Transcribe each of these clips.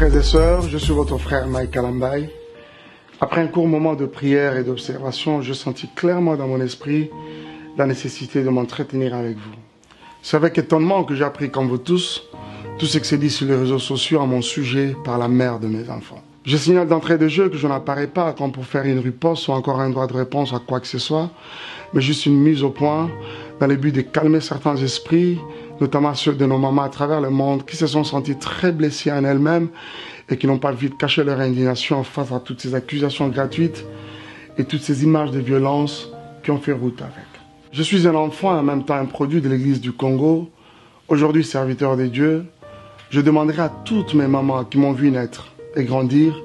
frères et sœurs, je suis votre frère Mike Kalambaye. Après un court moment de prière et d'observation, je sentis clairement dans mon esprit la nécessité de m'entretenir avec vous. C'est avec étonnement que j'ai appris, comme vous tous, tout ce qui s'est dit sur les réseaux sociaux à mon sujet par la mère de mes enfants. Je signale d'entrée de jeu que je n'apparais pas comme pour faire une riposte ou encore un droit de réponse à quoi que ce soit, mais juste une mise au point dans le but de calmer certains esprits, notamment ceux de nos mamans à travers le monde qui se sont sentis très blessés en elles-mêmes et qui n'ont pas vite caché leur indignation face à toutes ces accusations gratuites et toutes ces images de violence qui ont fait route avec. Je suis un enfant et en même temps un produit de l'Église du Congo, aujourd'hui serviteur de Dieu. Je demanderai à toutes mes mamans qui m'ont vu naître et grandir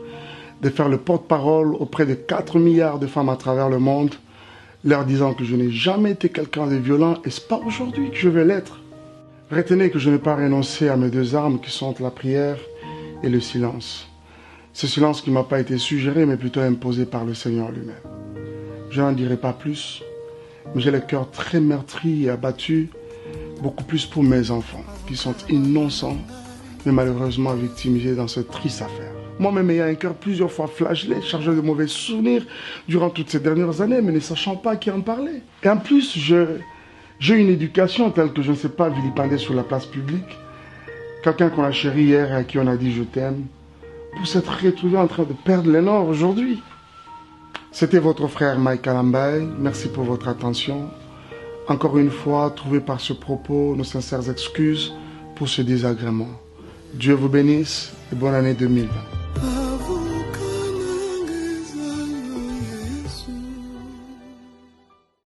de faire le porte-parole auprès de 4 milliards de femmes à travers le monde, leur disant que je n'ai jamais été quelqu'un de violent et c'est pas aujourd'hui que je vais l'être. Retenez que je n'ai pas renoncé à mes deux armes qui sont la prière et le silence. Ce silence qui ne m'a pas été suggéré mais plutôt imposé par le Seigneur lui-même. Je n'en dirai pas plus, mais j'ai le cœur très meurtri et abattu, beaucoup plus pour mes enfants qui sont innocents mais malheureusement victimisés dans cette triste affaire. Moi-même ayant un cœur plusieurs fois flagellé, chargé de mauvais souvenirs durant toutes ces dernières années, mais ne sachant pas qui en parlait. Et en plus, j'ai une éducation telle que je ne sais pas vilipender sur la place publique. Quelqu'un qu'on a chéri hier et à qui on a dit je t'aime, pour s'être retrouvé en train de perdre les nord aujourd'hui. C'était votre frère Mike Kalambaye. Merci pour votre attention. Encore une fois, trouvez par ce propos nos sincères excuses pour ce désagrément. Dieu vous bénisse et bonne année 2020.